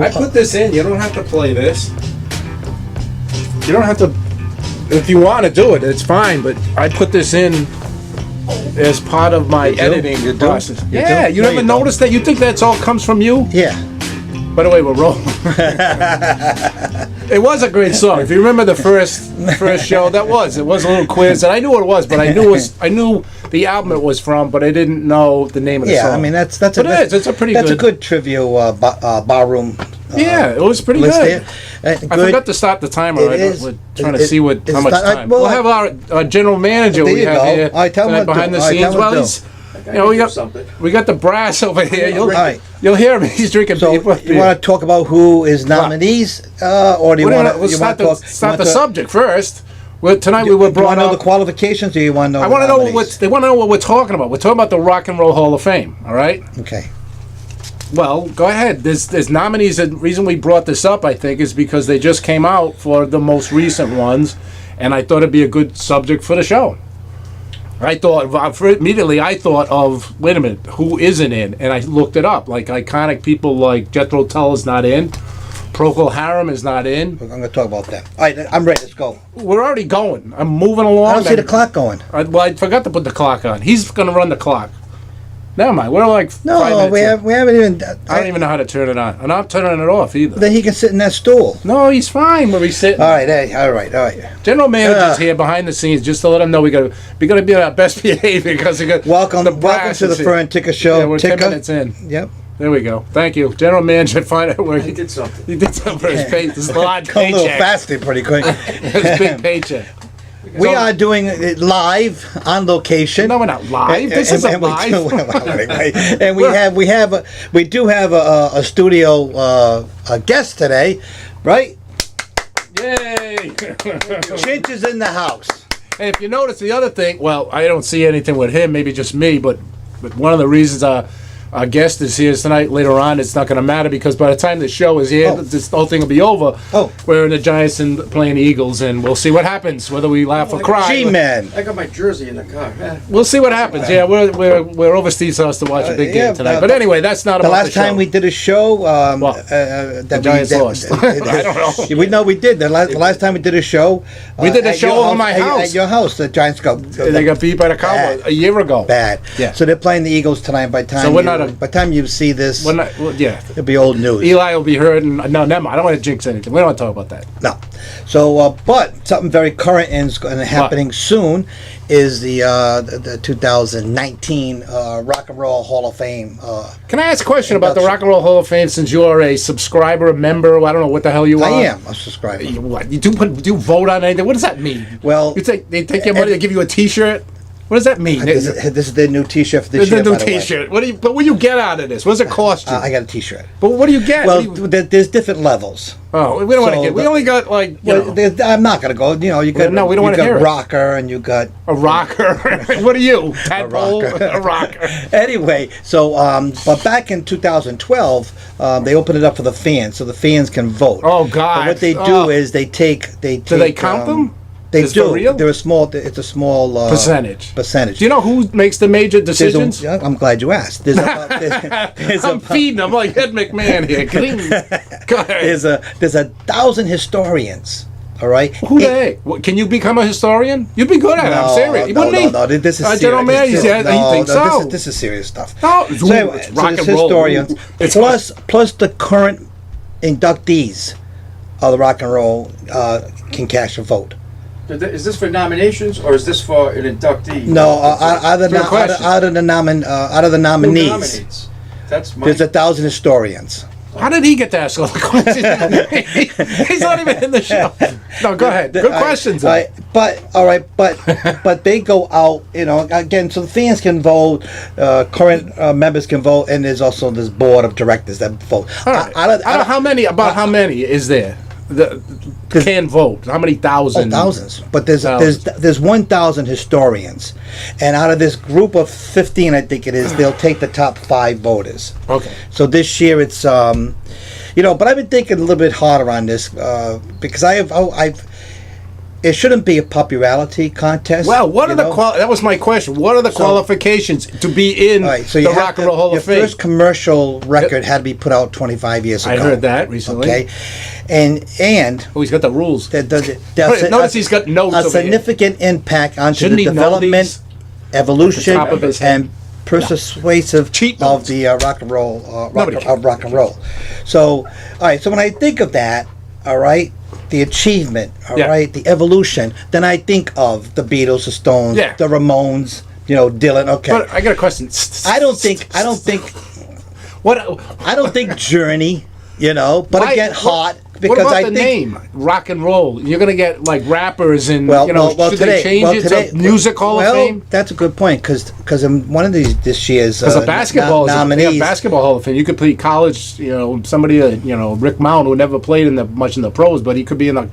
I put this in. You don't have to play this. You don't have to. If you want to do it, it's fine. But I put this in as part of my editing process. Yeah, you never noticed that? You think that's all comes from you? Yeah. By the way, we're rolling. It was a great song. If you remember the first show, it was a little quiz, and I knew what it was, but I knew the album it was from, but I didn't know the name of the song. Yeah, I mean that's it's a pretty that's a good trivia barroom. Yeah, it was pretty good. I forgot to start the timer. We're trying to see how much time. We'll have our general manager we have here behind the scenes. Well, he's. We got the brass over here. You'll hear him. He's drinking. So you want to talk about who is nominees, or do you want to start the subject first? Tonight we were brought up. Do you want to know the qualifications, or you want to know? I want to know they want to know what we're talking about. We're talking about the Rock and Roll Hall of Fame. All right. Okay. Well, go ahead. There's nominees. The reason we brought this up, I think, is because they just came out for the most recent ones, and I thought it'd be a good subject for the show. Immediately I thought of, wait a minute, who isn't in? And I looked it up. Like iconic people like Jethro Tull is not in. Procol Harum is not in. I'm going to talk about that. All right, I'm ready. Let's go. We're already going. I'm moving along. I don't see the clock going. I forgot to put the clock on. He's going to run the clock. Never mind. We're like 5 minutes. We haven't even. I don't even know how to turn it on. I'm not turning it off either. Then he can sit in that stool. No, he's fine where he's sitting. All right, all right. General manager's here behind the scenes, just to let him know we got to be on our best behavior because we got welcome to the Ferr and Ticka Show. Yeah, we're 10 minutes in. Yep. There we go. Thank you, General Manager. Find out where he did something. He did something for his pay. This large paycheck. A little faster, pretty quick. His big paycheck. We are doing it live on location. No, we're not live. This isn't live. And we do have a studio guest today, right? Yay! Chinch is in the house. Hey, if you notice the other thing, well, I don't see anything with him. Maybe just me, but one of the reasons our guest is here tonight. Later on, it's not going to matter because by the time the show is here, this whole thing will be over. We're in the Giants and playing the Eagles, and we'll see what happens, whether we laugh or cry. G-Man. I got my jersey in the car. We'll see what happens. Yeah, we're over Steve's house to watch a big game tonight. But anyway, that's not about the show. The last time we did a show, the Giants lost. I don't know. We did. The last time we did a show, we did a show over my house. At your house, the Giants they got beat by the Cowboys a year ago. Bad. Yeah. So they're playing the Eagles tonight. By the time you see this, it'll be old news. Eli will be hurting. No, never mind. I don't want to jinx anything. We don't want to talk about that. No. So, but something very current and happening soon is the 2019 Rock and Roll Hall of Fame. Can I ask a question about the Rock and Roll Hall of Fame? Since you're a subscriber, a member, I don't know what the hell you are. I am a subscriber. You do vote on anything? What does that mean? Well, they take your money, they give you a T-shirt. What does that mean? This is the new T-shirt for this year. The new T-shirt. What do you get out of this? What does it cost you? I got a T-shirt. But what do you get? Well, there's different levels. Oh, we don't want to get. We only got like. I'm not gonna go. You got. No, we don't want to hear it. Rocker, and you got a rocker. What are you? Tadpole? A rocker. Anyway, so but back in 2012, they opened it up for the fans, so the fans can vote. Oh God! But what they do is they take. Do they count them? They do. They're a small. It's a small percentage. Do you know who makes the major decisions? I'm glad you asked. I'm feeding them like Ed McMahon here. Go ahead. There's 1,000 historians. All right. Who they? Can you become a historian? You'd be good at it. I'm serious. No. This is serious. He thinks so. This is serious stuff. No, so anyway, rock and historians plus the current inductees of the Rock and Roll can cast a vote. Is this for nominations or is this for an inductee? No, out of the nominees. There's 1,000 historians. How did he get to ask all the questions? He's not even in the show. No, go ahead. Good questions. But they go out. Again, so the fans can vote. Current members can vote, and there's also this board of directors that vote. All right. How many is there? Can vote. How many thousands? Thousands. But there's 1,000 historians, and out of this group of 15, I think it is, they'll take the top 5 voters. Okay. So this year it's but I've been thinking a little bit harder on this because it shouldn't be a popularity contest. Well, what are you know? that was my question. What are the qualifications to be in All right, so the you have Rock and Roll Hall your of Fame? first commercial record had to be put out 25 years ago. I heard that recently. Okay, and Oh, he's got the rules. Notice he's got notes a over here. significant impact onto Shouldn't the he know development, these? evolution, At the top of his head. and persuasive Cheat of notes. the rock and roll Nobody cares. rock and roll. So, all right. So when I think of that, all right, the achievement, all right, Yeah. the evolution, then I think of the Beatles, the Stones, Yeah. the Ramones, Dylan. Okay, But I got a question. I don't think What? Journey. But Why- again, what- hot What because about I the think. name Rock and Roll? You're gonna get like rappers and Well, should they change it to Music Hall of Fame? That's a good point because in one of this year's Because a basketball nominees, basketball Hall of Fame. You could play college. Somebody Rick Mound who never played much in the pros, but he could be in the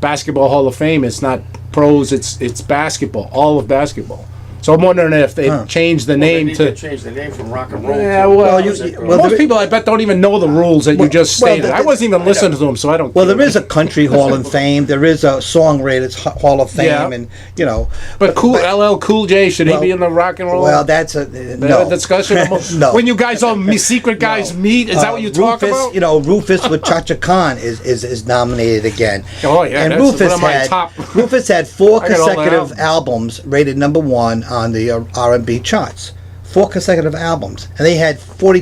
basketball Hall of Fame. It's not pros. It's basketball. All of basketball. So I'm wondering if they changed the They name need to. change the name from rock and roll. Yeah, to well, music or- most there- people I bet don't even know the rules that you just well, stated. I wasn't even listening to them, so I don't. well, care. there is a country Hall of Fame. There is a songwriters Hall of Fame, Yeah. and But LL Cool J, should he be in the Rock and Roll? well, that's a no discussion. no. When you guys all secret guys meet, is that what you talk Rufus, about? Rufus with Cha Cha Khan is nominated again. Oh, yeah, and that's Rufus one of my had top- Rufus had 4 I got all the consecutive albums. albums rated #1 on the R&B charts. 4 consecutive albums, and they had 40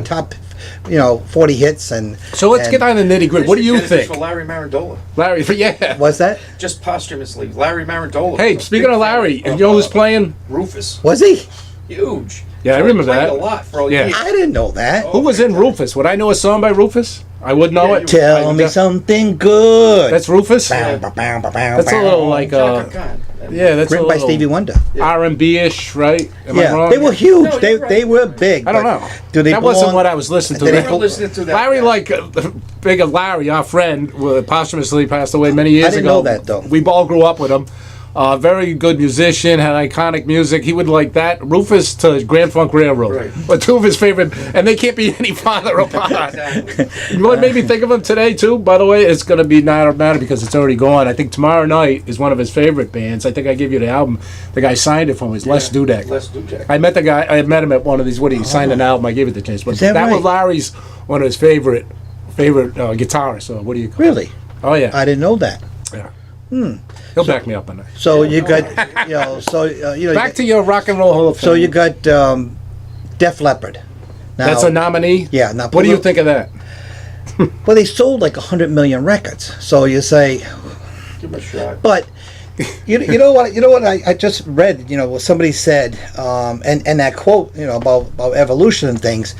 hits and. So let's get on the nitty gritty. What do you This is think, for Larry Marandola. Larry? Yeah. Was that? Just posthumously, Larry Marandola. Hey, was a speaking big of fan Larry, you know who's playing? Rufus. Was he? Huge. Yeah, I So he remember played that. a lot for all Yeah. years. I didn't know that. Who was in Rufus? Would I know a song by Rufus? I would know Yeah, it. Tell me something good. That's Rufus. Bow, That's bow, bow, bow, a bow. little like Chaka Khan. yeah, that's Written a by little Stevie Wonder. R&B-ish, right? Am I Yeah, wrong? they were huge. No, they you're right. they were big. I don't but know. Do they that wasn't belong- what I was listening to. Did they We were listening to that. Larry, guy. big of Larry, our friend, posthumously passed away many years ago. I didn't know that, though. We all grew up with him. Very good musician, had iconic music. He would like that. Rufus to Grand Funk Railroad. Right. But two of his favorite, and they can't be any farther apart. Exactly. You know what made me think of him today, too? By the way, it's going to be not matter because it's already gone. I think Tomorrow Night is one of his favorite bands. I think I gave you the album. The guy signed it for me. It's Les Dudek. Les Dudek. I met the guy. I met him at one of these. He signed an album. I gave it to Chase. But Is that was right? Larry's one of his favorite guitarists. So what do you call it? Really? Oh yeah. I didn't know that. Yeah. He'll back me up on that. So you got, Back to your Rock and Roll Hall of Fame. So you got Def Leppard. Now, That's a nominee. Yeah. Now, What do you think of that? Well, they sold like 100 million records. So you say, Give him a shot. but you know what? You know what? I just read. What somebody said, and that quote. About evolution and things.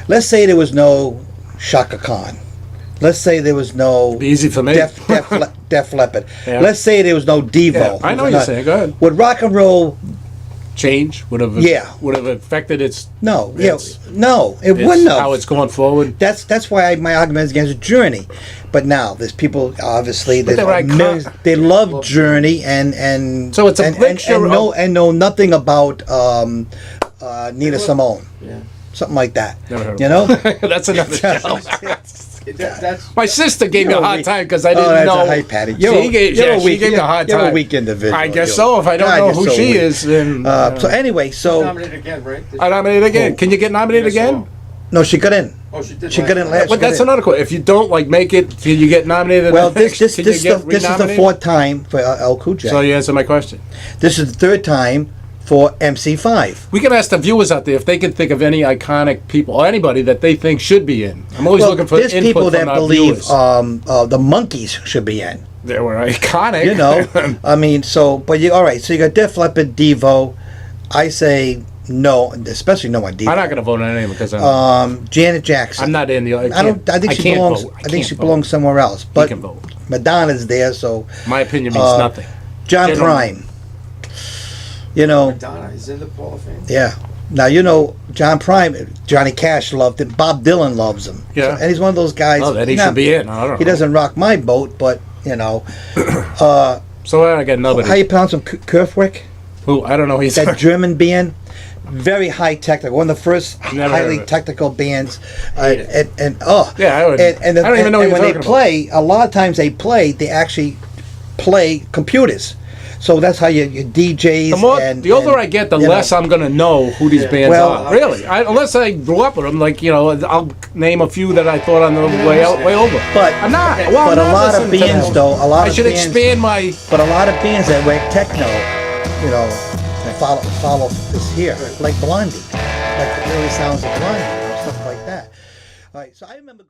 Let's say there was no Shaka Khan. Let's say there was no Be easy for me. Def Leppard. Yeah. Let's say there was no Devo. Yeah, I know what you're saying. Go ahead. Would rock and roll? Change would have. Yeah. Would have affected its. No. It's- No. It wouldn't have. How it's going forward. That's why my argument is against Journey. But now there's people obviously But there's they're millions, they love Journey and So it's a and, mixture and know nothing about Nina Simone, Yeah. something like that. Never heard of You know? That's another show. That's My sister gave me a You're a hard weak- time because I Oh, didn't that's know. a hype, Patty. She gave me a hard time. You're a weak individual. I guess you. so. If I don't God, know you're who so she weak. is, then So anyway, so nominated again, right? I nominate again. Can you get nominated Yes, again? no, she got in. Oh, she did. She got in last. But that's another question. If you don't make it, can you get nominated? Well, next? this Can you is get the renominated? 4th time for El Cool J. So you answer my question. This is the 3rd time for MC5. We can ask the viewers out there if they can think of any iconic people or anybody that they think should be in. I'm always looking for there's input people from that our believe viewers. the Monkees should be in. They were iconic. You know, I mean, but all right. So you got Def Leppard, Devo. I say no, especially no on Devo. I'm not going to vote on any of them because Janet Jackson. I'm not in the. I don't. I think she can't belongs. vote. I think can't she vote. belongs somewhere else. You But can vote. Madonna's there, so My opinion means nothing. John General. Prime. You know, Madonna is in the Hall of Fame. yeah. Now John Prime. Johnny Cash loved it. Bob Dylan loves him. Yeah. and he's one of those guys. Oh, then he not- should be in. I don't know. He doesn't rock my boat, but So I got nobody. how you pronounce him? Kurfwick? Who I don't know. He's That German band, very high technical, one of the first Never heard highly of it. technical bands. Hate it. And Yeah, I would- and I don't even know what and you're when they talking about. play, a lot of times they actually play computers. So that's how you DJs. The older I get, the you less know. I'm gonna know who these bands Well, are. Really, unless I grew up with them, like I'll name a few that I thought on the way over. But I'm not. Well, but I'm a not lot of listening to bands them. though. A lot I of should bands, expand my. But a lot of bands that work techno, follow this here, like Blondie, like the early sounds of Blondie, stuff like that. All right, so I remember.